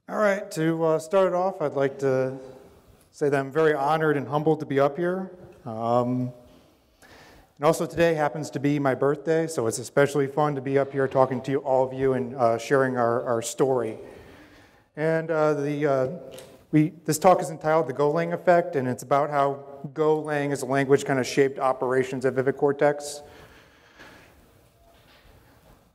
All right, to start it off, I'd like to say that I'm very honored and humbled to be up here. And also today happens to be my birthday, so it's especially fun to be up here talking to all of you and sharing our story. And this talk is entitled The Golang Effect, and it's about how Golang as a language kind of shaped operations at VividCortex.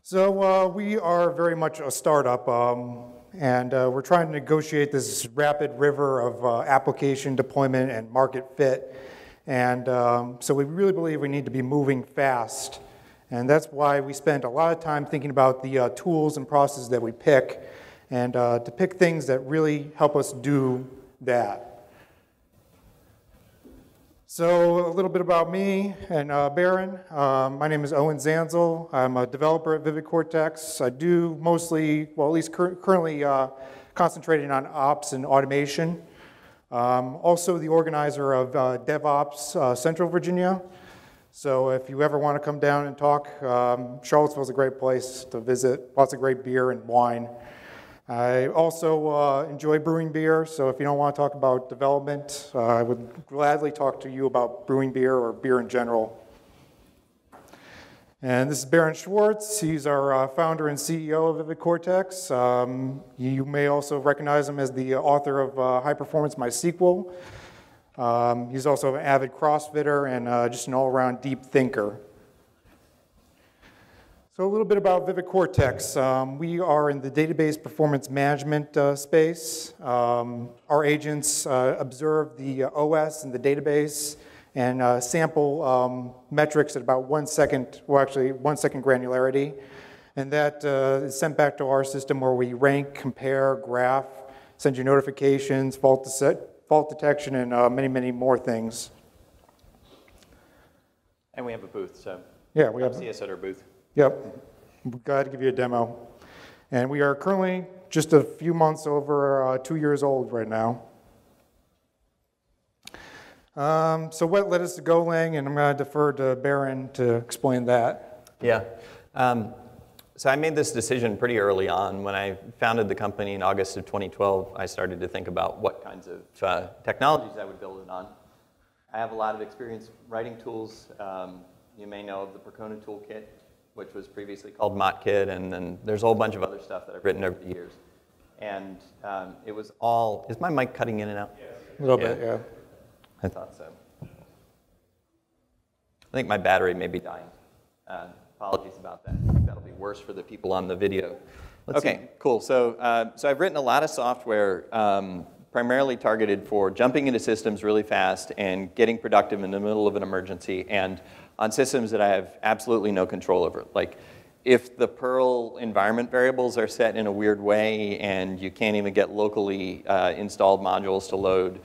So we are very much a startup. And we're trying to negotiate this rapid river of application deployment and market fit. And so we really believe we need to be moving fast. And that's why we spent a lot of time thinking about the tools and processes that we pick, and to pick things that really help us do that. So a little bit about me and Baron. My name is Owen Zanzel. I'm a developer at VividCortex. I do mostly, well, at least currently concentrating on ops and automation. Also the organizer of DevOps Central Virginia. So if you ever want to come down and talk, Charlottesville's a great place to visit. Lots of great beer and wine. I also enjoy brewing beer, so if you don't want to talk about development, I would gladly talk to you about brewing beer or beer in general. And this is Baron Schwartz. He's our founder and CEO of VividCortex. You may also recognize him as the author of High Performance MySQL. He's also an avid CrossFitter and just an all-around deep thinker. So a little bit about VividCortex. We are in the database performance management space. Our agents observe the OS and the database and sample metrics at about 1 second, well actually 1 second granularity. And that is sent back to our system where we rank, compare, graph, send you notifications, fault detection, and many, many more things. And we have a booth, so yeah, we have. See us at our booth. Yep, we're glad to give you a demo. And we are currently just a few months over 2 years old right now. So what led us to Golang, and I'm going to defer to Baron to explain that. Yeah. So I made this decision pretty early on. When I founded the company in August of 2012, I started to think about what kinds of technologies I would build it on. I have a lot of experience writing tools. You may know of the Percona toolkit, which was previously called MottKit, and then there's a whole bunch of other stuff that I've written over the years. And it was all, is my mic cutting in and out? Yes. A little bit, yeah. I thought so. I think my battery may be dying. Apologies about that. I think that'll be worse for the people on the video. Okay, cool. So I've written a lot of software primarily targeted for jumping into systems really fast and getting productive in the middle of an emergency, and on systems that I have absolutely no control over. Like, if the Perl environment variables are set in a weird way and you can't even get locally installed modules to load,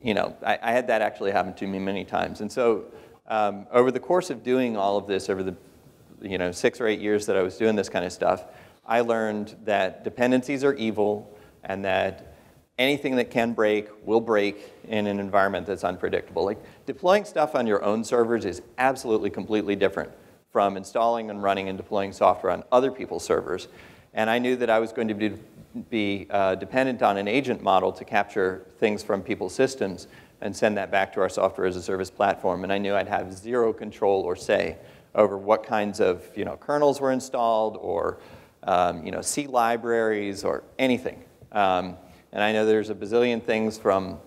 you know, I had that actually happen to me many times. And so over the course of doing all of this, over the 6 or 8 years that I was doing this kind of stuff, I learned that dependencies are evil and that anything that can break will break in an environment that's unpredictable. Like, deploying stuff on your own servers is absolutely completely different from installing and running and deploying software on other people's servers. And I knew that I was going to be dependent on an agent model to capture things from people's systems and send that back to our software as a service platform. And I knew I'd have zero control or say over what kinds of kernels were installed or C libraries or anything. And I know there's a bazillion things from,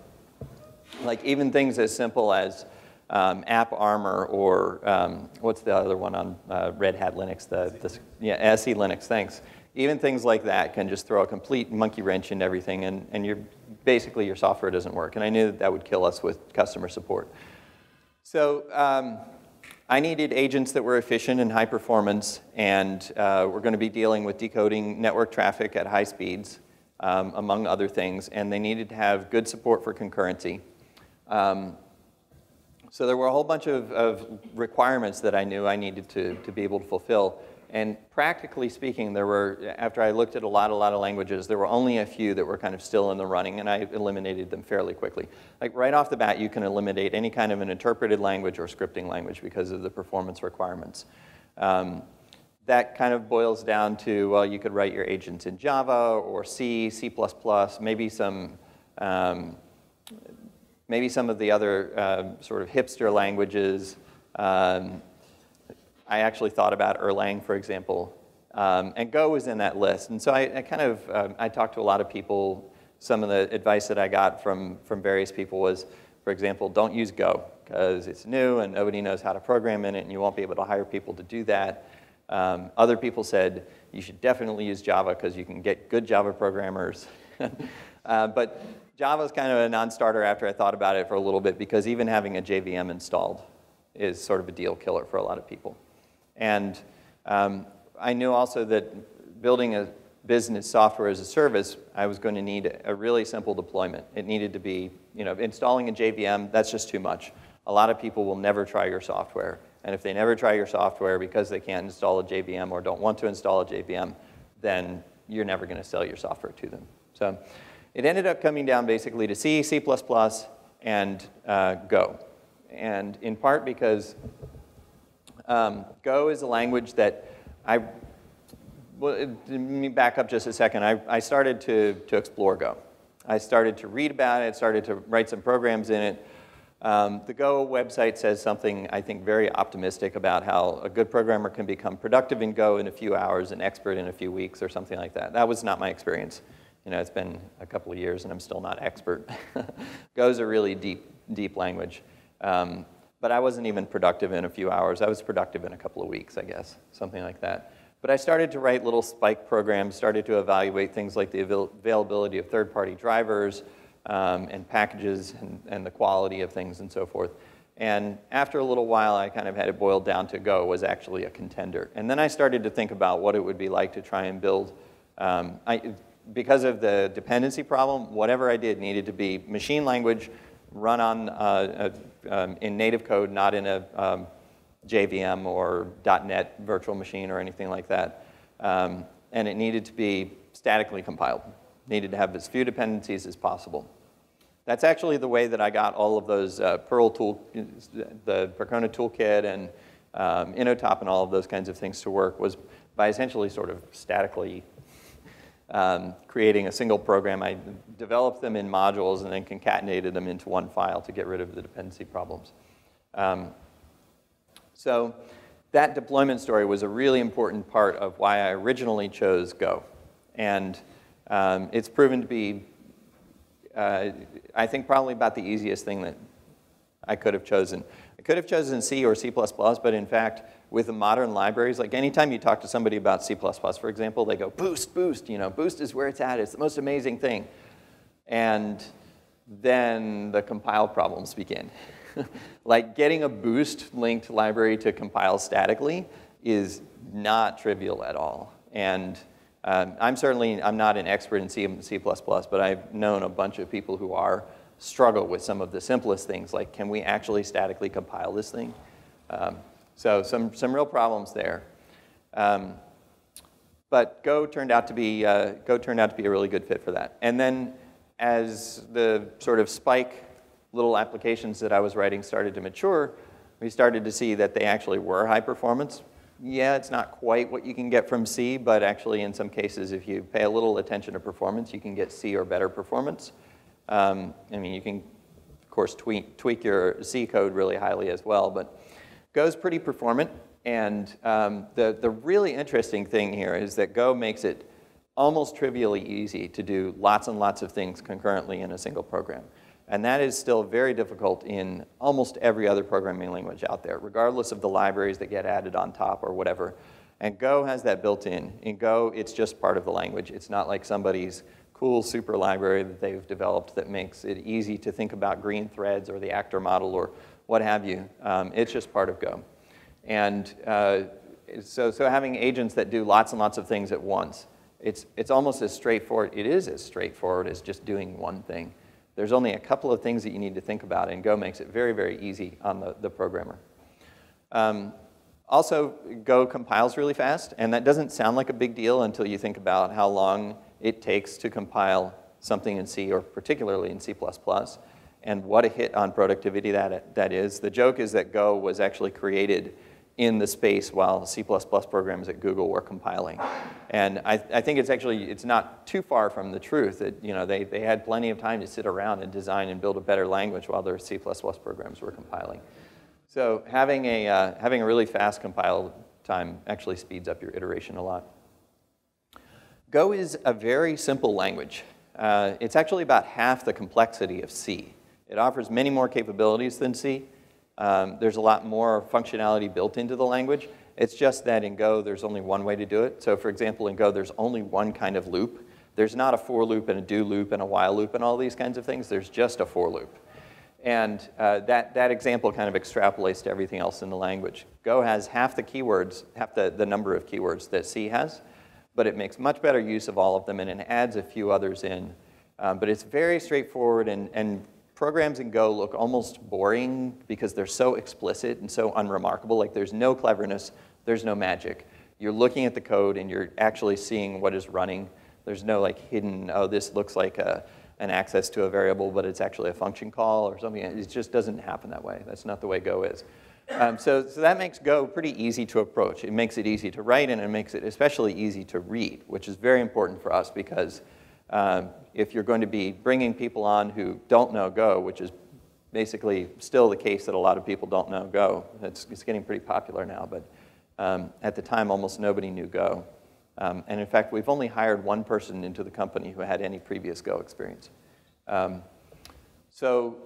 like, even things as simple as AppArmor or what's the other one on Red Hat Linux? SE Linux, thanks. Even things like that can just throw a complete monkey wrench into everything, and basically your software doesn't work. And I knew that would kill us with customer support. So I needed agents that were efficient and high performance, and we're going to be dealing with decoding network traffic at high speeds, among other things, and they needed to have good support for concurrency. So there were a whole bunch of requirements that I knew I needed to be able to fulfill. And practically speaking, there were, after I looked at a lot of languages, there were only a few that were kind of still in the running, and I eliminated them fairly quickly. Like, right off the bat, you can eliminate any kind of an interpreted language or scripting language because of the performance requirements. that kind of boils down to, well, you could write your agents in Java or C, C++, maybe some of the other sort of hipster languages. I actually thought about Erlang, for example. And Go was in that list. And so I talked to a lot of people. Some of the advice that I got from various people was, for example, don't use Go, because it's new and nobody knows how to program in it, and you won't be able to hire people to do that. Other people said you should definitely use Java because you can get good Java programmers. But Java is kind of a non-starter after I thought about it for a little bit, because even having a JVM installed is sort of a deal killer for a lot of people. And I knew also that building a business software as a service, I was going to need a really simple deployment. It needed to be, installing a JVM, that's just too much. A lot of people will never try your software. And if they never try your software because they can't install a JVM or don't want to install a JVM, then you're never going to sell your software to them. So it ended up coming down basically to C, C++, and Go. And in part because Go is a language that let me back up just a second. I started to explore Go. I started to read about it, started to write some programs in it. The Go website says something, I think, very optimistic about how a good programmer can become productive in Go in a few hours, an expert in a few weeks, or something like that. That was not my experience. It's been a couple of years, and I'm still not expert. Go's a really deep language. But I wasn't even productive in a few hours. I was productive in a couple of weeks, I guess, something like that. But I started to write little spike programs, started to evaluate things like the availability of third-party drivers, and packages and the quality of things and so forth. And after a little while, I kind of had it boiled down to Go was actually a contender. And then I started to think about what it would be like to try and build. Because of the dependency problem, whatever I did needed to be machine language, run on in native code, not in a JVM or .NET virtual machine or anything like that. And it needed to be statically compiled. Needed to have as few dependencies as possible. That's actually the way that I got all of those Perl tool, the Percona toolkit and Innotop and all of those kinds of things to work, was by essentially sort of statically creating a single program. I developed them in modules and then concatenated them into one file to get rid of the dependency problems. So that deployment story was a really important part of why I originally chose Go. And it's proven to be, I think, probably about the easiest thing that I could have chosen. I could have chosen C or C++, but in fact, with the modern libraries, like anytime you talk to somebody about C++, for example, they go, boost, boost, boost is where it's at. It's the most amazing thing. And then the compile problems begin. Like getting a boost linked library to compile statically is not trivial at all. And I'm not an expert in C and C++, but I've known a bunch of people who struggle with some of the simplest things, like can we actually statically compile this thing? So some real problems there. But Go turned out to be a really good fit for that. And then as the sort of spike little applications that I was writing started to mature, we started to see that they actually were high performance. Yeah, it's not quite what you can get from C, but actually in some cases, if you pay a little attention to performance, you can get C or better performance. I mean, you can, of course, tweak your C code really highly as well, but Go's pretty performant. And the really interesting thing here is that Go makes it almost trivially easy to do lots and lots of things concurrently in a single program. And that is still very difficult in almost every other programming language out there, regardless of the libraries that get added on top or whatever. And Go has that built in. In Go, it's just part of the language. It's not like somebody's cool super library that they've developed that makes it easy to think about green threads or the actor model or what have you. It's just part of Go. And so having agents that do lots and lots of things at once, it's almost as straightforward. It is as straightforward as just doing one thing. There's only a couple of things that you need to think about, and Go makes it very, very easy on the programmer. Also, Go compiles really fast, and that doesn't sound like a big deal until you think about how long it takes to compile something in C, or particularly in C++, and what a hit on productivity that is. The joke is that Go was actually created in the space while C++ programs at Google were compiling. And I think it's not too far from the truth that they had plenty of time to sit around and design and build a better language while their C++ programs were compiling. So having a really fast compile time actually speeds up your iteration a lot. Go is a very simple language. It's actually about half the complexity of C. It offers many more capabilities than C. There's a lot more functionality built into the language. It's just that in Go, there's only one way to do it. So for example, in Go, there's only one kind of loop. There's not a for loop and a do loop and a while loop and all these kinds of things. There's just a for loop. And that example kind of extrapolates to everything else in the language. Go has half the keywords, half the number of keywords that C has, but it makes much better use of all of them, and it adds a few others in. But it's very straightforward, and programs in Go look almost boring because they're so explicit and so unremarkable. Like there's no cleverness, there's no magic. You're looking at the code and you're actually seeing what is running. There's no like hidden, oh, this looks like an access to a variable, but it's actually a function call or something. It just doesn't happen that way. That's not the way Go is. So that makes Go pretty easy to approach. It makes it easy to write, and it makes it especially easy to read, which is very important for us because if you're going to be bringing people on who don't know Go, which is basically still the case that a lot of people don't know Go. It's getting pretty popular now, but at the time, almost nobody knew Go. And in fact, we've only hired one person into the company who had any previous Go experience. So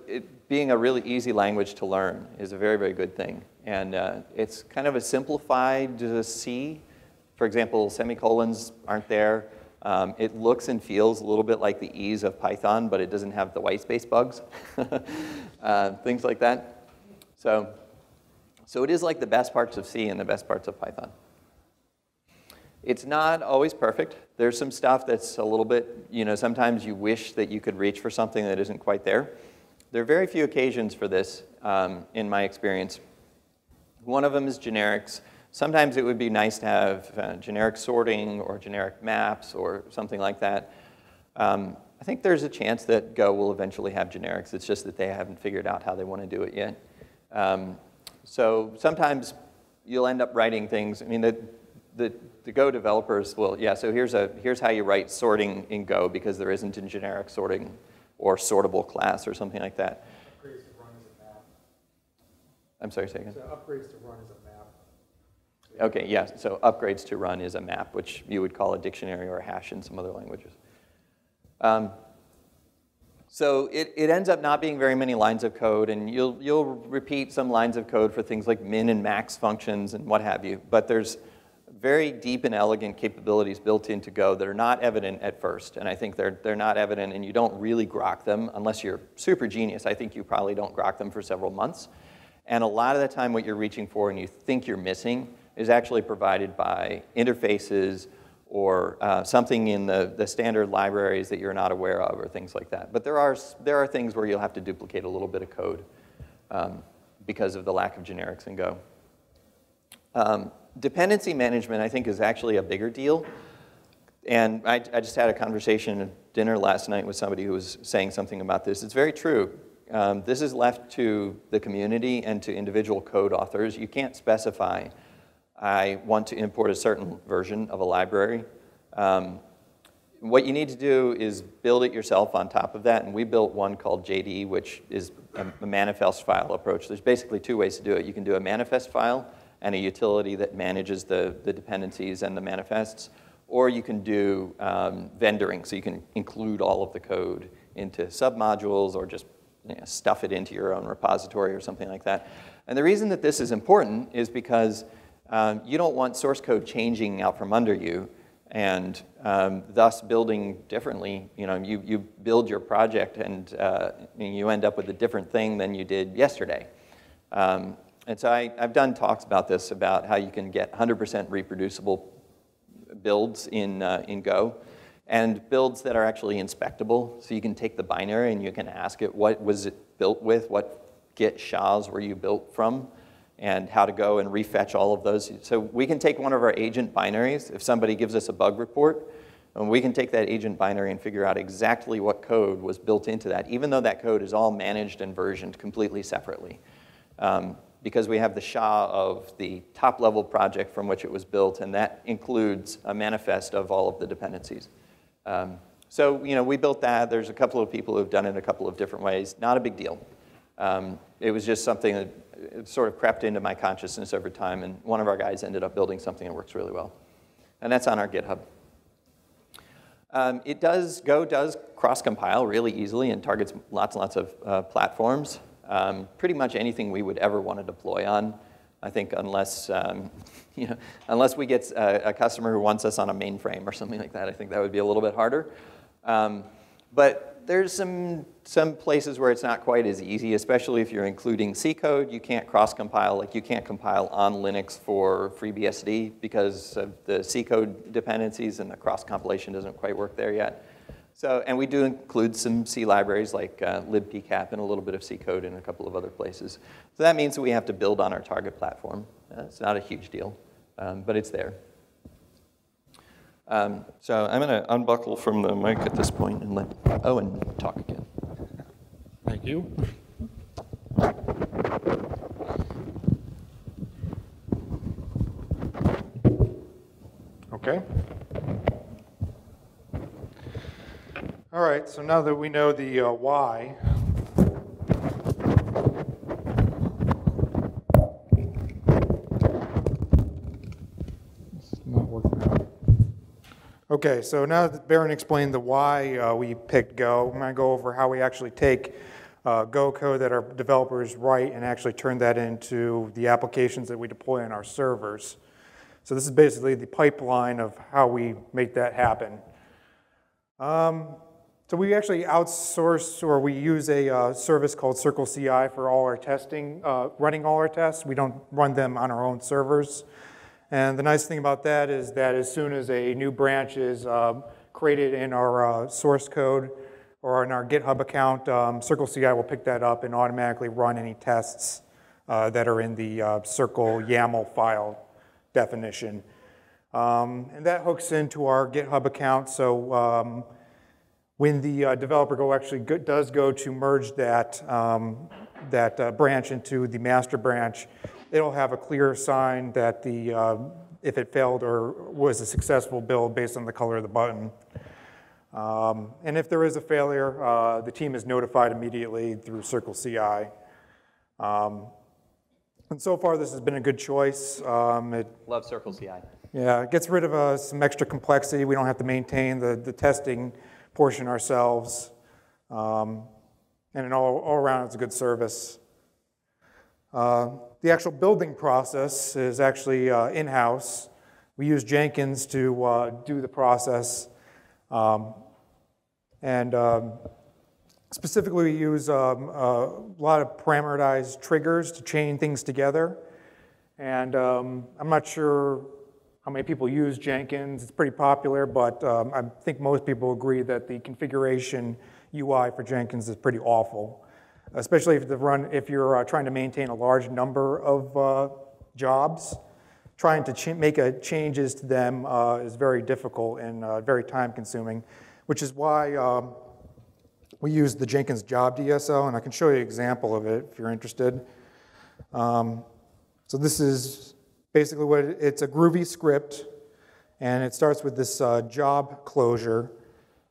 it being a really easy language to learn is a very, very good thing. And it's kind of a simplified C. For example, semicolons aren't there. It looks and feels a little bit like the ease of Python, but it doesn't have the white space bugs, things like that. So it is like the best parts of C and the best parts of Python. It's not always perfect. There's some stuff that's a little bit, sometimes you wish that you could reach for something that isn't quite there. There are very few occasions for this in my experience. One of them is generics. Sometimes it would be nice to have generic sorting or generic maps or something like that. I think there's a chance that Go will eventually have generics. It's just that they haven't figured out how they want to do it yet. So sometimes you'll end up writing things. I mean, the Go developers will, yeah, so here's how you write sorting in Go because there isn't a generic sorting or sortable class or something like that. Upgrades to run as a map. I'm sorry, say again? So upgrades to run as a map. Okay, yeah, so upgrades to run is a map, which you would call a dictionary or a hash in some other languages. So it ends up not being very many lines of code, and you'll repeat some lines of code for things like min and max functions and what have you, but there's very deep and elegant capabilities built into Go that are not evident at first, and I think they're not evident, and you don't really grok them unless you're super genius. I think you probably don't grok them for several months, and a lot of the time what you're reaching for and you think you're missing is actually provided by interfaces or something in the standard libraries that you're not aware of or things like that. But there are things where you'll have to duplicate a little bit of code because of the lack of generics in Go. Dependency management, I think, is actually a bigger deal. And I just had a conversation at dinner last night with somebody who was saying something about this. It's very true. This is left to the community and to individual code authors. You can't specify, I want to import a certain version of a library. What you need to do is build it yourself on top of that. And we built one called JD, which is a manifest file approach. There's basically two ways to do it. You can do a manifest file and a utility that manages the dependencies and the manifests, or you can do vendoring, so you can include all of the code into submodules or just stuff it into your own repository or something like that. And the reason that this is important is because you don't want source code changing out from under you and thus building differently. You build your project and you end up with a different thing than you did yesterday. And so I've done talks about this, about how you can get 100% reproducible builds in Go, and builds that are actually inspectable. So you can take the binary and you can ask it, what was it built with, what Git SHAs were you built from, and how to go and refetch all of those. So we can take one of our agent binaries, if somebody gives us a bug report, and we can take that agent binary and figure out exactly what code was built into that, even though that code is all managed and versioned completely separately. because we have the SHA of the top-level project from which it was built, and that includes a manifest of all of the dependencies. So we built that. There's a couple of people who've done it a couple of different ways. Not a big deal. It was just something that sort of crept into my consciousness over time, and one of our guys ended up building something that works really well. And that's on our GitHub. Go does cross-compile really easily and targets lots and lots of platforms. Pretty much anything we would ever want to deploy on. I think unless unless we get a customer who wants us on a mainframe or something like that, I think that would be a little bit harder. But there's some places where it's not quite as easy, especially if you're including C code. You can't cross-compile, like you can't compile on Linux for FreeBSD because of the C code dependencies, and the cross-compilation doesn't quite work there yet. So, and we do include some C libraries like libpcap and a little bit of C code in a couple of other places. So that means that we have to build on our target platform. It's not a huge deal, but it's there. So I'm going to unbuckle from the mic at this point and let Owen talk again. Thank you. Okay. All right, so now that we know the why, it's not working out. Okay, so now that Baron explained the why we picked Go, I'm going to go over how we actually take Go code that our developers write and actually turn that into the applications that we deploy on our servers. So this is basically the pipeline of how we make that happen. So we actually outsource, or we use a service called CircleCI for all our testing, running all our tests. We don't run them on our own servers. And the nice thing about that is that as soon as a new branch is created in our source code or in our GitHub account, CircleCI will pick that up and automatically run any tests that are in the Circle YAML file definition. And that hooks into our GitHub account. So when the developer does go to merge that, branch into the master branch, it'll have a clear sign that if it failed or was a successful build based on the color of the button. And if there is a failure, the team is notified immediately through CircleCI. And so far, this has been a good choice. Love CircleCI. Yeah, it gets rid of some extra complexity. We don't have to maintain the testing portion ourselves. And all around, it's a good service. The actual building process is actually in-house. We use Jenkins to do the process. Specifically, we use a lot of parameterized triggers to chain things together. And I'm not sure how many people use Jenkins. It's pretty popular, but I think most people agree that the configuration UI for Jenkins is pretty awful, especially if you're trying to maintain a large number of jobs. Trying to make changes to them is very difficult and very time-consuming, which is why we use the Jenkins job DSO, and I can show you an example of it if you're interested. So this is basically it's a Groovy script, and it starts with this job closure,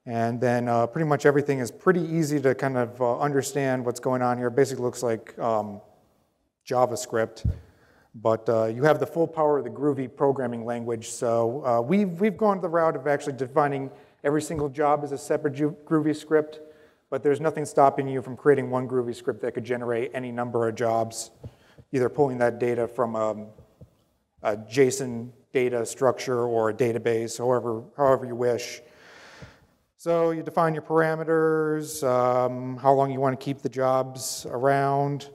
and then pretty much everything is pretty easy to kind of understand what's going on here. It basically looks like JavaScript, but you have the full power of the Groovy programming language. So we've gone the route of actually defining every single job as a separate Groovy script, but there's nothing stopping you from creating one Groovy script that could generate any number of jobs, either pulling that data from a JSON data structure or a database, however you wish. So you define your parameters, how long you want to keep the jobs around.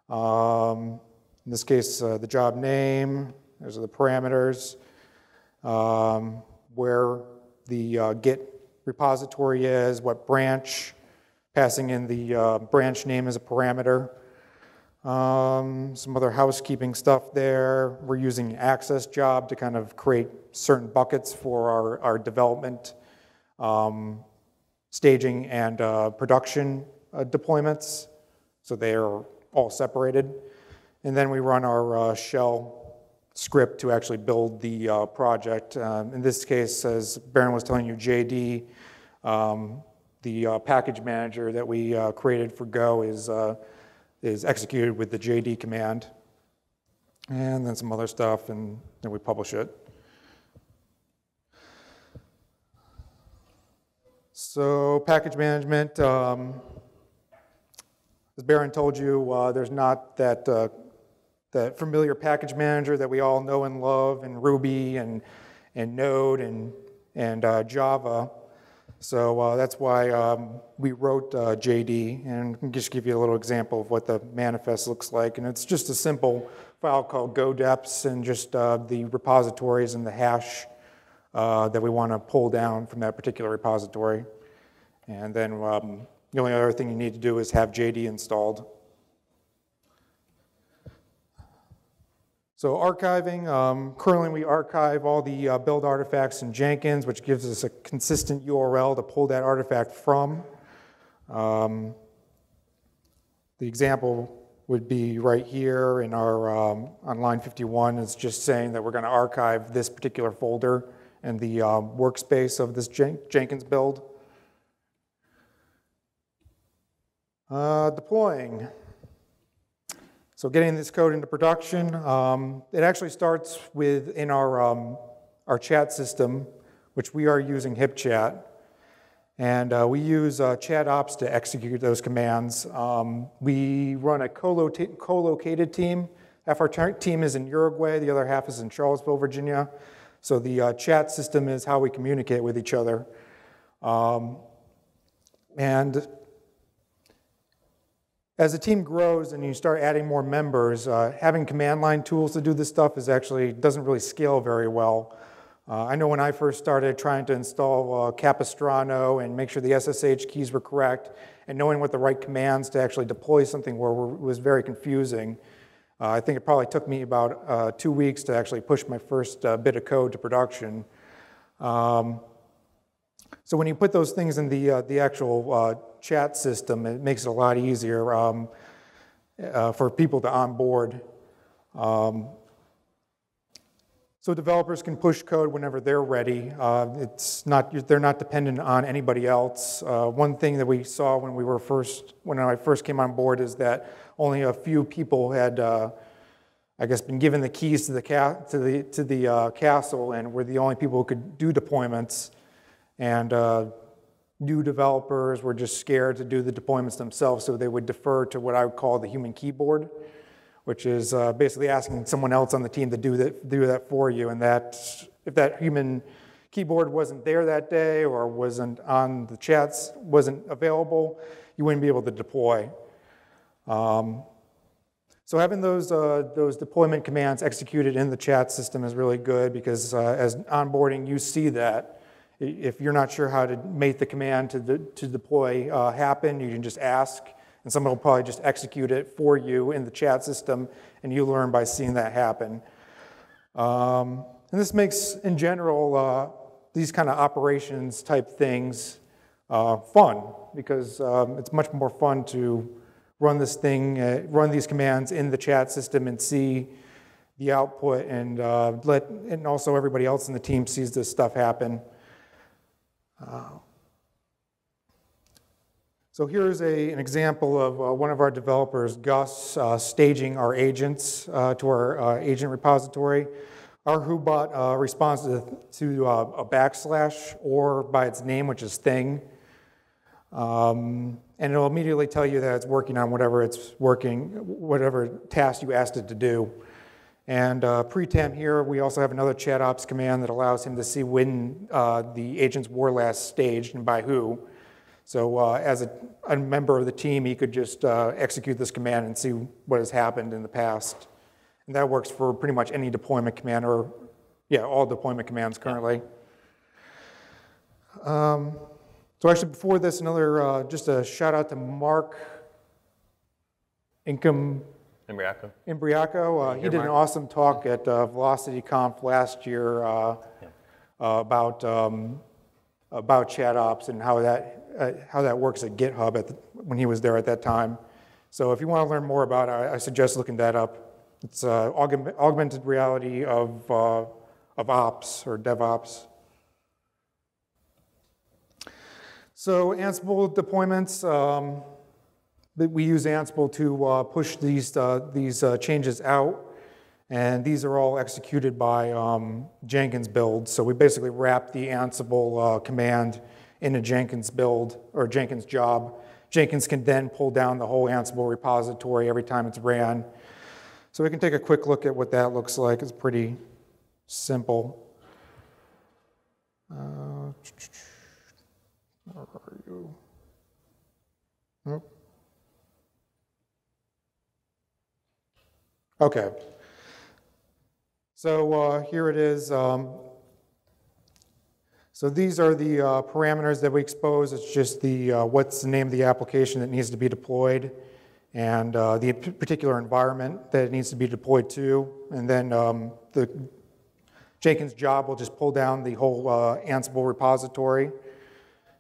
In this case, the job name, those are the parameters, where the Git repository is, what branch, passing in the branch name as a parameter. Some other housekeeping stuff there. We're using access job to kind of create certain buckets for our development, staging, and production deployments. So they are all separated. And then we run our shell script to actually build the project. In this case, as Baron was telling you, JD, the package manager that we created for Go is executed with the JD command. And then some other stuff, and then we publish it. So package management, as Baron told you, there's not that familiar package manager that we all know and love in Ruby and Node and Java. So that's why we wrote JD, and I can just give you a little example of what the manifest looks like. And it's just a simple file called godeps and just the repositories and the hash that we want to pull down from that particular repository. And then the only other thing you need to do is have JD installed. So archiving, currently we archive all the build artifacts in Jenkins, which gives us a consistent URL to pull that artifact from. The example would be right here in our, on line 51, it's just saying that we're going to archive this particular folder and the workspace of this Jenkins build. Deploying. So getting this code into production, it actually starts within our chat system, which we are using HipChat. And we use ChatOps to execute those commands. We run a co-located team. Half our team is in Uruguay, the other half is in Charlottesville, Virginia. So the chat system is how we communicate with each other. And as the team grows and you start adding more members, having command line tools to do this stuff doesn't really scale very well. I know when I first started trying to install Capistrano and make sure the SSH keys were correct and knowing what the right commands to actually deploy something were was very confusing. I think it probably took me about 2 weeks to actually push my first bit of code to production. So when you put those things in the actual chat system, it makes it a lot easier for people to onboard. So developers can push code whenever they're ready. They're not dependent on anybody else. One thing that we saw when I first came on board is that only a few people had, I guess, been given the keys to the castle, and were the only people who could do deployments. And new developers were just scared to do the deployments themselves, so they would defer to what I would call the human keyboard, which is basically asking someone else on the team to do that for you. And if that human keyboard wasn't there that day or wasn't on the chats, wasn't available, you wouldn't be able to deploy. So having those deployment commands executed in the chat system is really good because as onboarding, you see that. If you're not sure how to make the command to deploy happen, you can just ask, and someone will probably just execute it for you in the chat system, and you learn by seeing that happen. And this makes, in general, these kind of operations type things fun, because it's much more fun to run run these commands in the chat system and see the output, and also everybody else in the team sees this stuff happen. So here's an example of one of our developers, Gus, staging our agents to our agent repository. Our whobot responds to a backslash or by its name, which is thing. And it'll immediately tell you that it's working on whatever task you asked it to do. And pre-temp here, we also have another ChatOps command that allows him to see when the agents were last staged and by who. So as a member of the team, he could just execute this command and see what has happened in the past. And that works for pretty much any deployment command, or all deployment commands currently. So actually before this, just a shout out to Mark Imbriaco. He did an awesome talk at VelocityConf last year about ChatOps and how that works at GitHub when he was there at that time. So if you want to learn more about it, I suggest looking that up. It's augmented reality of ops or DevOps. So Ansible deployments, we use Ansible to push these changes out, and these are all executed by Jenkins builds. So we basically wrap the Ansible command in a Jenkins build or Jenkins job. Jenkins can then pull down the whole Ansible repository every time it's ran. So we can take a quick look at what that looks like. It's pretty simple. Where are you? Oh. Okay. So here it is. So these are the parameters that we expose. It's just the what's the name of the application that needs to be deployed, and the particular environment that it needs to be deployed to, and then the Jenkins job will just pull down the whole Ansible repository,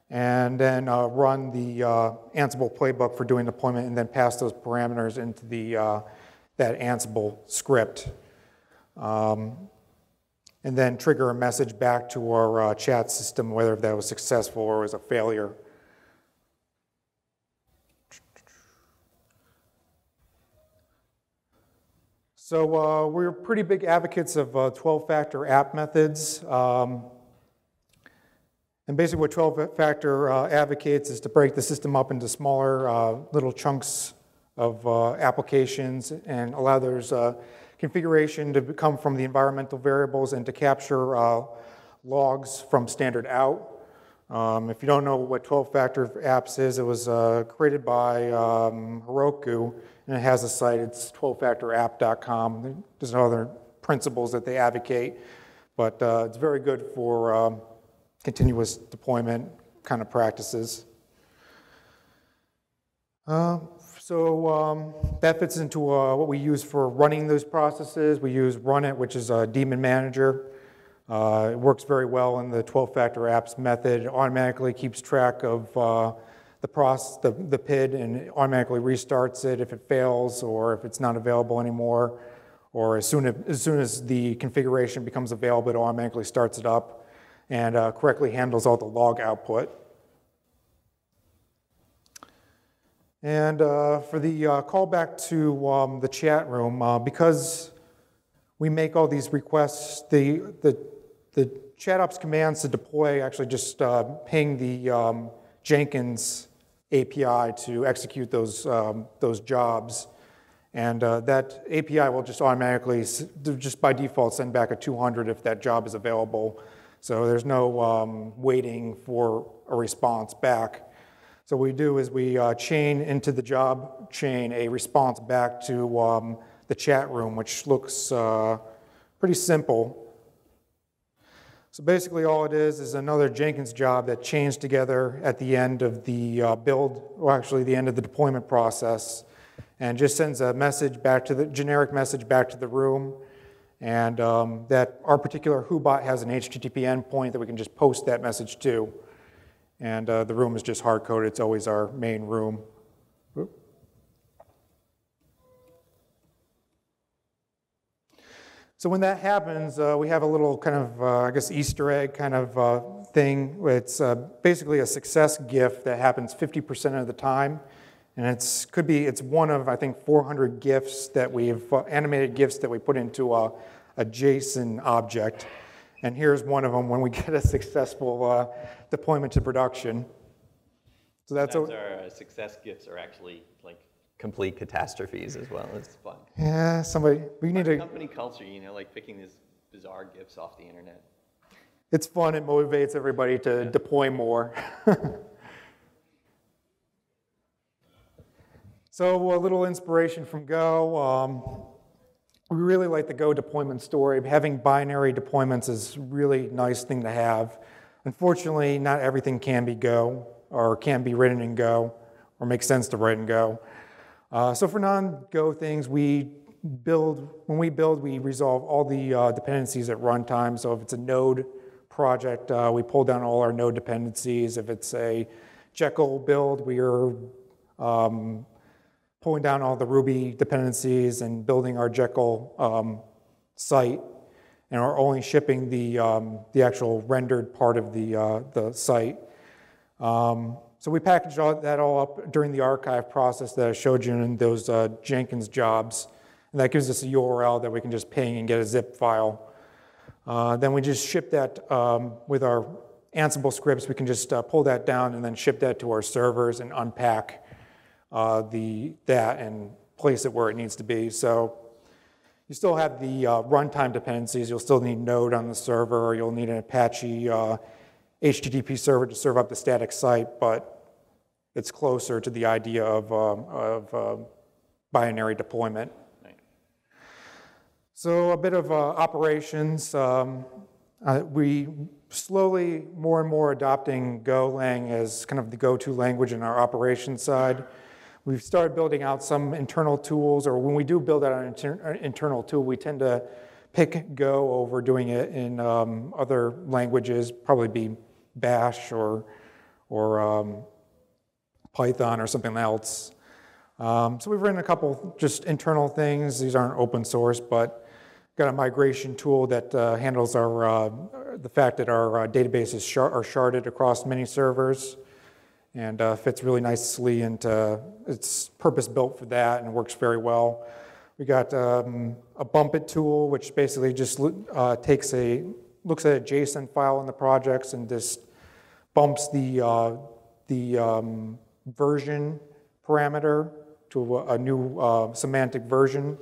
and then run the Ansible playbook for doing deployment, and then pass those parameters into the that Ansible script. And then trigger a message back to our chat system, whether that was successful or was a failure. So we're pretty big advocates of 12-factor app methods. And basically what 12-factor advocates is to break the system up into smaller little chunks of applications and allow those configuration to come from the environmental variables and to capture logs from standard out. If you don't know what 12-factor apps is, it was created by Heroku, and it has a site. It's 12factorapp.com. There's other principles that they advocate, but it's very good for continuous deployment kind of practices. So that fits into what we use for running those processes. We use Runit, which is a daemon manager. It works very well in the 12-factor apps method. It automatically keeps track of the PID, and it automatically restarts it if it fails or if it's not available anymore. Or as soon as the configuration becomes available, it automatically starts it up and correctly handles all the log output. And for the callback to the chat room, because we make all these requests, the ChatOps commands to deploy actually just ping the Jenkins API to execute those jobs. And that API will just automatically, just by default, send back a 200 if that job is available. So there's no waiting for a response back. So what we do is we chain into the job chain a response back to the chat room, which looks pretty simple. So basically all it is another Jenkins job that chains together at the end of the build, or actually the end of the deployment process, and just sends a message back to the generic message back to the room, and that our particular WhoBot has an HTTP endpoint that we can just post that message to. And the room is just hard-coded. It's always our main room. Oop. So when that happens, we have a little kind of, I guess, Easter egg kind of thing. It's basically a success GIF that happens 50% of the time. And it's one of, I think, 400 GIFs that we've, animated GIFs that we put into a JSON object. And here's one of them when we get a successful deployment to production. So that's our success GIFs are actually like complete catastrophes as well. It's fun. Yeah, we need a company culture, like picking these bizarre GIFs off the internet. It's fun. It motivates everybody to deploy more. So a little inspiration from Go. We really like the Go deployment story. Having binary deployments is a really nice thing to have. Unfortunately, not everything can be Go or can be written in Go or makes sense to write in Go. So for non-Go things, when we build, we resolve all the dependencies at runtime. So if it's a node project, we pull down all our node dependencies. If it's a Jekyll build, we are pulling down all the Ruby dependencies and building our Jekyll site, and we're only shipping the actual rendered part of the site. So we packaged that all up during the archive process that I showed you in those Jenkins jobs, and that gives us a URL that we can just ping and get a zip file. Then we just ship that with our Ansible scripts. We can just pull that down and then ship that to our servers and unpack that and place it where it needs to be. So you still have the runtime dependencies. You'll still need Node on the server, or you'll need an Apache HTTP server to serve up the static site, but it's closer to the idea of binary deployment. Right. So a bit of operations. We slowly more and more adopting Golang as kind of the go-to language in our operations side. We've started building out some internal tools, or when we do build out an internal tool, we tend to pick Go over doing it in other languages, probably be Bash or Python or something else. So we've written a couple just internal things. These aren't open source, but got a migration tool that handles the fact that our databases are sharded across many servers, and fits really nicely into, it's purpose-built for that and works very well. We got a bump it tool, which basically just looks at a JSON file in the projects and just bumps the version parameter to a new semantic version,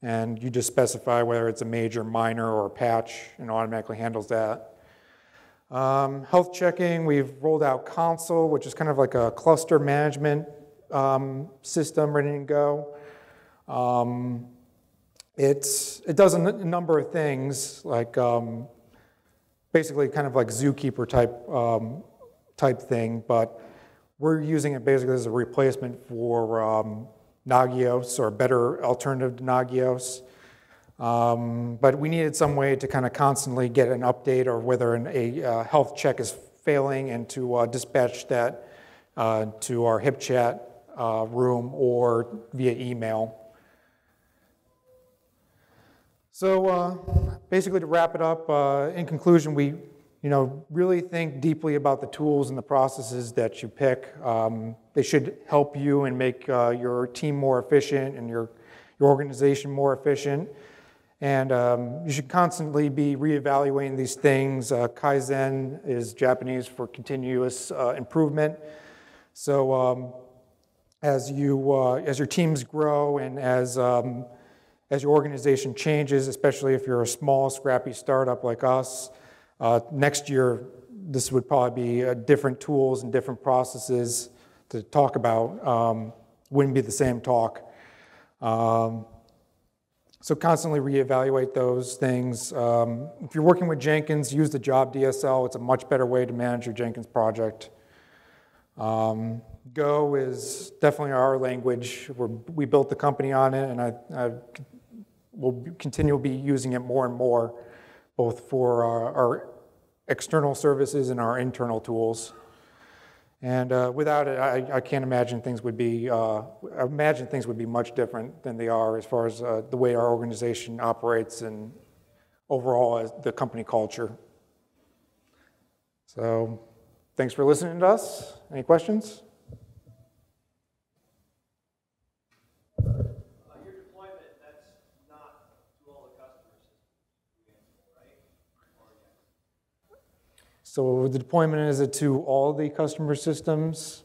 and you just specify whether it's a major, minor, or a patch, and automatically handles that. Health checking, we've rolled out Console, which is kind of like a cluster management system ready to go. It does a number of things, like basically kind of like Zookeeper type thing, but we're using it basically as a replacement for Nagios, or a better alternative to Nagios. But we needed some way to kind of constantly get an update, or whether a health check is failing, and to dispatch that to our HipChat room or via email. So basically, to wrap it up, in conclusion, we really think deeply about the tools and the processes that you pick. They should help you and make your team more efficient and your organization more efficient. And you should constantly be reevaluating these things. Kaizen is Japanese for continuous improvement. So as your teams grow, and as your organization changes, especially if you're a small, scrappy startup like us, next year this would probably be different tools and different processes to talk about. Wouldn't be the same talk. So constantly reevaluate those things. If you're working with Jenkins, use the job DSL. It's a much better way to manage your Jenkins project. Go is definitely our language. We built the company on it, and I will continue to be using it more and more, both for our external services and our internal tools. And without it, I can't imagine things would be. I imagine things would be much different than they are, as far as the way our organization operates and overall as the company culture. So, thanks for listening to us. Any questions? Your deployment, that's not to all the customers, right? So the deployment is to all the customer systems.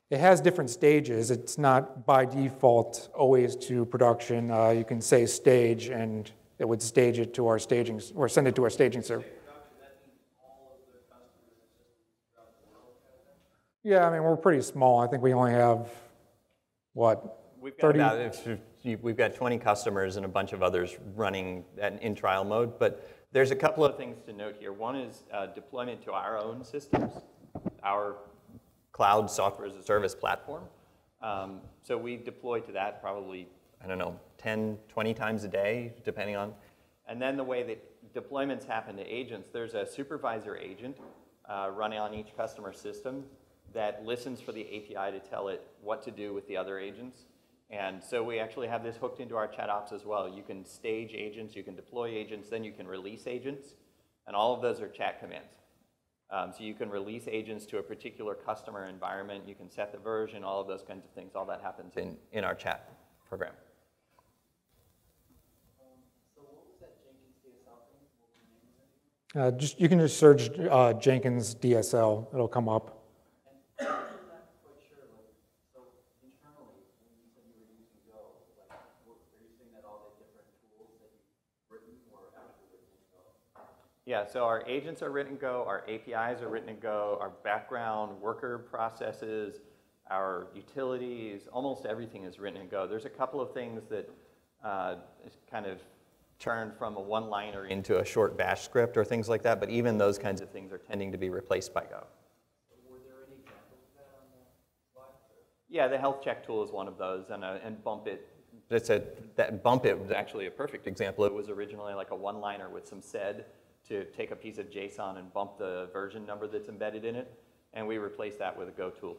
It has different stages. It's not by default always to production. You can say stage, and it would stage it to our staging, or send it to our staging server. Yeah, I mean, we're pretty small. I think we only have, what, We've got 30? We've got 20 customers and a bunch of others running in trial mode, but there's a couple of things to note here. One is deployment to our own systems, our cloud software as a service platform. So we deploy to that probably, 10, 20 times a day, depending on. And then the way that deployments happen to agents, there's a supervisor agent running on each customer system. that listens for the API to tell it what to do with the other agents. And so we actually have this hooked into our ChatOps as well. You can stage agents, you can deploy agents, then you can release agents, and all of those are chat commands. So you can release agents to a particular customer environment, you can set the version, all of those kinds of things. All that happens in our chat program. So what was that Jenkins DSL thing? What was the name of it? You can just search Jenkins DSL. It'll come up. And I'm not quite sure, like, so internally, when you said you were using Go, like, are you saying that all the different tools that you've written or actually written in Go? Yeah, so our agents are written in Go, our APIs are written in Go, our background worker processes, our utilities, almost everything is written in Go. There's a couple of things that kind of turned from a one-liner into a short bash script or things like that, but even those kinds of things are tending to be replaced by Go. Were there any examples of that on the slide? Yeah, the health check tool is one of those, and Bump It. That Bump It was actually a perfect example. It was originally like a one-liner with some sed to take a piece of JSON and bump the version number that's embedded in it, and we replaced that with a Go tool.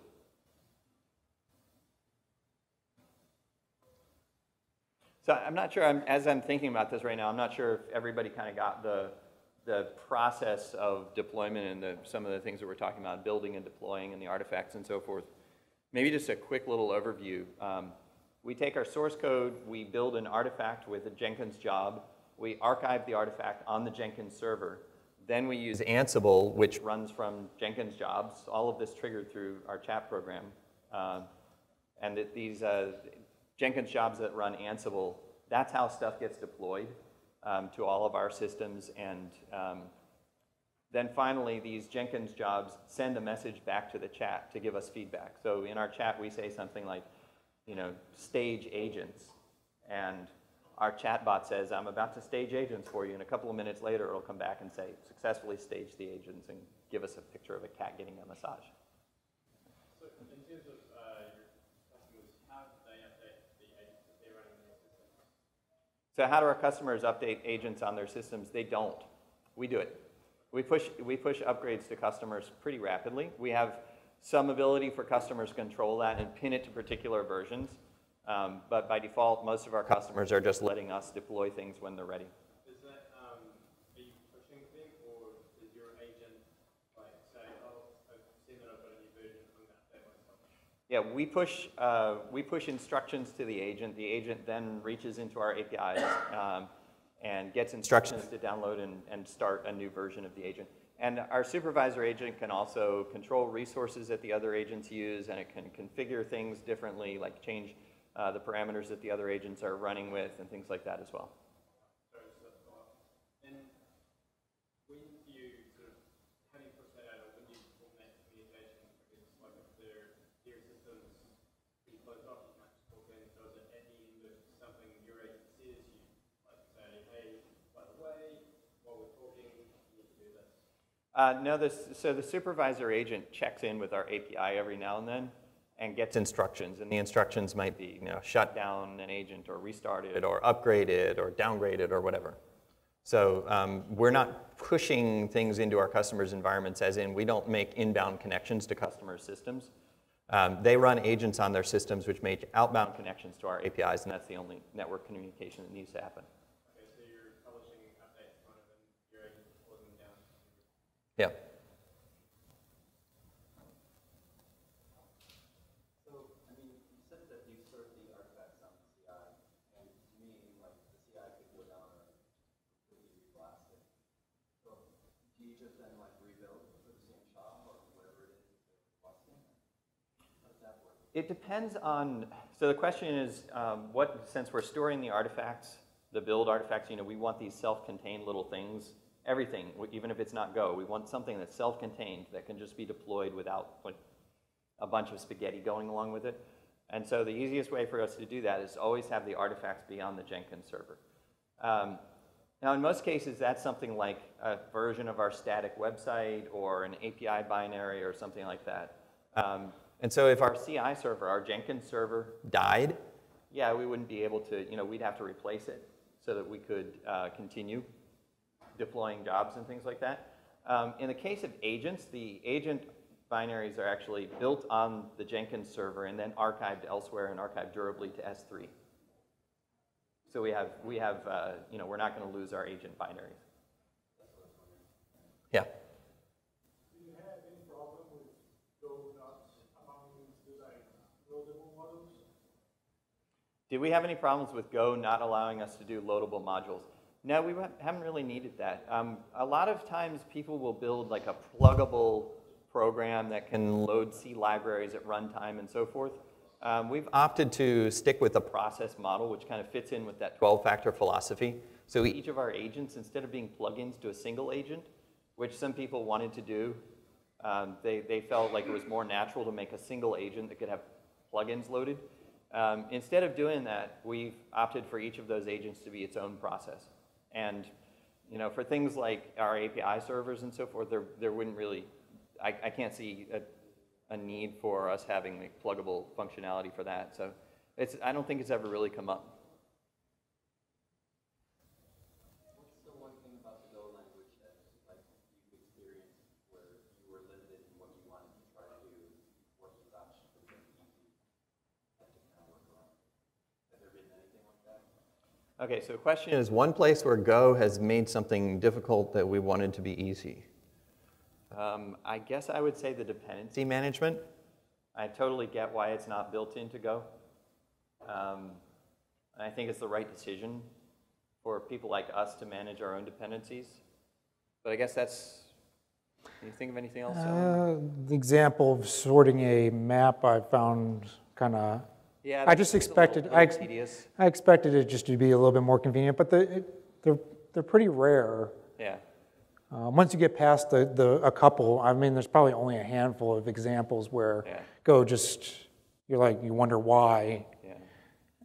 So I'm not sure, as I'm thinking about this right now, I'm not sure if everybody kind of got the process of deployment and some of the things that we're talking about, building and deploying and the artifacts and so forth. Maybe just a quick little overview. We take our source code, we build an artifact with a Jenkins job, we archive the artifact on the Jenkins server, then we use Ansible, which runs from Jenkins jobs, all of this triggered through our chat program. And these Jenkins jobs that run Ansible, that's how stuff gets deployed to all of our systems. And then finally, these Jenkins jobs send a message back to the chat to give us feedback. So in our chat, we say something like, stage agents. And our chatbot says, I'm about to stage agents for you. And a couple of minutes later, it'll come back and say, successfully stage the agents and give us a picture of a cat getting a massage. So in terms of your customers, how do they update the agents that they're running in their systems? So how do our customers update agents on their systems? They don't. We do it. We push upgrades to customers pretty rapidly. We have some ability for customers to control that and pin it to particular versions. But by default, most of our customers are just letting us deploy things when they're ready. Is that, are you pushing things, or does your agent say, oh, I've seen that I've got a new version, I'm going to update myself? Yeah, we push instructions to the agent. The agent then reaches into our APIs and gets instructions to download and start a new version of the agent. And our supervisor agent can also control resources that the other agents use, and it can configure things differently, like change the parameters that the other agents are running with and things like that as well. And when you how do you push that out, or when you form that communication, it's like if their systems pretty close off, you might just walk in, so is it at the end of something your agent says, you like say, hey, by the way, while we're talking, you need to do this? No, so the supervisor agent checks in with our API every now and then and gets instructions, and the instructions might be, shut down an agent or restart it or upgrade it or downgrade it or whatever. So we're not pushing things into our customers' environments, as in we don't make inbound connections to customer systems. They run agents on their systems which make outbound connections to our APIs, and that's the only network communication that needs to happen. Okay, so you're publishing updates kind of, and your agent pulls them down. Yeah. It depends on, so the question is, since we're storing the artifacts, the build artifacts, we want these self-contained little things, everything, even if it's not Go, we want something that's self-contained that can just be deployed without a bunch of spaghetti going along with it. And so the easiest way for us to do that is always have the artifacts be on the Jenkins server. Now, in most cases, that's something like a version of our static website or an API binary or something like that. And so if our CI server, our Jenkins server, died, yeah, we wouldn't be able to, we'd have to replace it so that we could continue deploying jobs and things like that. In the case of agents, the agent binaries are actually built on the Jenkins server and then archived elsewhere and archived durably to S3. So we have you know, we're not going to lose our agent binaries. Yeah. Do you have any problem with Go not allowing you to like loadable models? Did we have any problems with Go not allowing us to do loadable modules? No, we haven't really needed that. A lot of times people will build like a pluggable program that can load C libraries at runtime and so forth. We've opted to stick with a process model, which kind of fits in with that 12-factor philosophy. So each of our agents, instead of being plugins to a single agent, which some people wanted to do, they felt like it was more natural to make a single agent that could have plugins loaded. Instead of doing that, we've opted for each of those agents to be its own process. And you know, for things like our API servers and so forth, there wouldn't really, I can't see a need for us having like pluggable functionality for that. So I don't think it's ever really come up. What's the one thing about the Go language that like you've experienced where you were limited in what you wanted to try to do, what you thought should have been easy, that didn't kind of work around? Has there been anything like that? Okay, so the question is one place where Go has made something difficult that we wanted to be easy. I guess I would say the dependency management. I totally get why it's not built into Go. I think it's the right decision for people like us to manage our own dependencies. But I guess that's, can you think of anything else? The example of sorting a map I found kind of, Yeah, I just expected, I expected it just to be a little bit more convenient, but they're pretty rare. Yeah. Once you get past a couple, I mean, there's probably only a handful of examples where Go just, you wonder why. Yeah.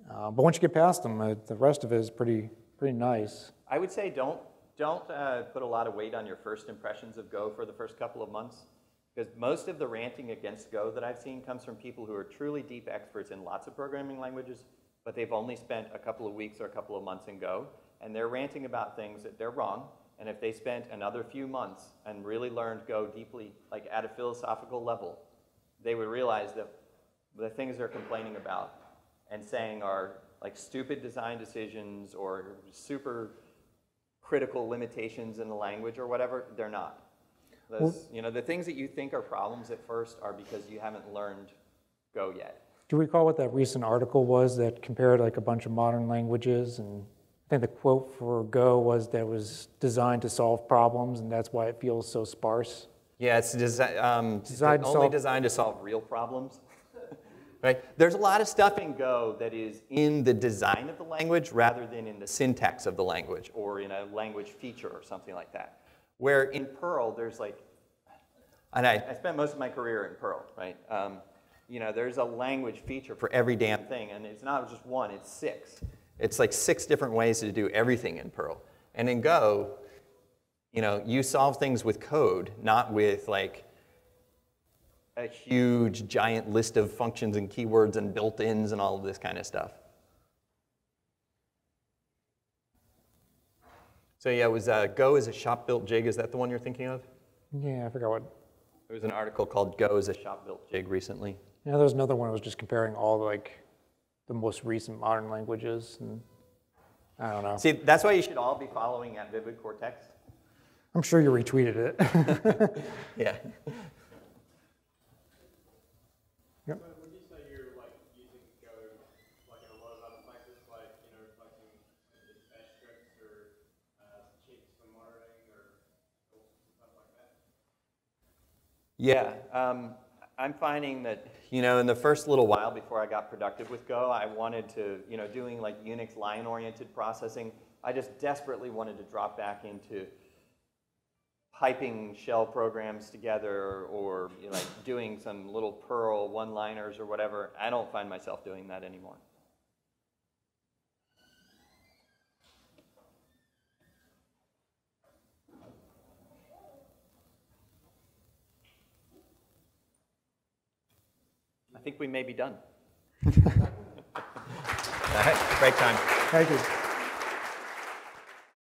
But once you get past them, the rest of it is pretty nice. I would say don't put a lot of weight on your first impressions of Go for the first couple of months, because most of the ranting against Go that I've seen comes from people who are truly deep experts in lots of programming languages, but they've only spent a couple of weeks or a couple of months in Go, and they're ranting about things that they're wrong. And if they spent another few months and really learned Go deeply, like at a philosophical level, they would realize that the things they're complaining about and saying are like stupid design decisions or super critical limitations in the language or whatever. They're not. You know, the things that you think are problems at first are because you haven't learned Go yet. Do you recall what that recent article was that compared like a bunch of modern languages? And I think the quote for Go was that it was designed to solve problems, and that's why it feels so sparse. Yeah, it's designed to solve real problems. Right? There's a lot of stuff in Go that is in the design of the language rather than in the syntax of the language or in a language feature or something like that. Where in Perl, there's like, and I spent most of my career in Perl, right? You know, there's a language feature for every damn thing, and it's not just one, it's 6. It's like 6 different ways to do everything in Perl. And in Go, you know, you solve things with code, not with like a huge giant list of functions and keywords and built-ins and all of this kind of stuff. So yeah, it was Go as a shop-built jig. Is that the one you're thinking of? Yeah, I forgot what. There was an article called Go as a shop-built jig recently. Yeah, there was another one that was just comparing all like the most recent modern languages, and I don't know. See, that's why you should all be following at VividCortex. I'm sure you retweeted it. Yeah. Yep. So would you say you're like using Go like in a lot of other places, like replacing bash scripts or checks for monitoring or stuff like that? Yeah, I'm finding that in the first little while before I got productive with Go, I wanted to doing like Unix line-oriented processing. I just desperately wanted to drop back into piping shell programs together or like doing some little Perl one-liners or whatever. I don't find myself doing that anymore. I think we may be done. All right, great time. Thank you.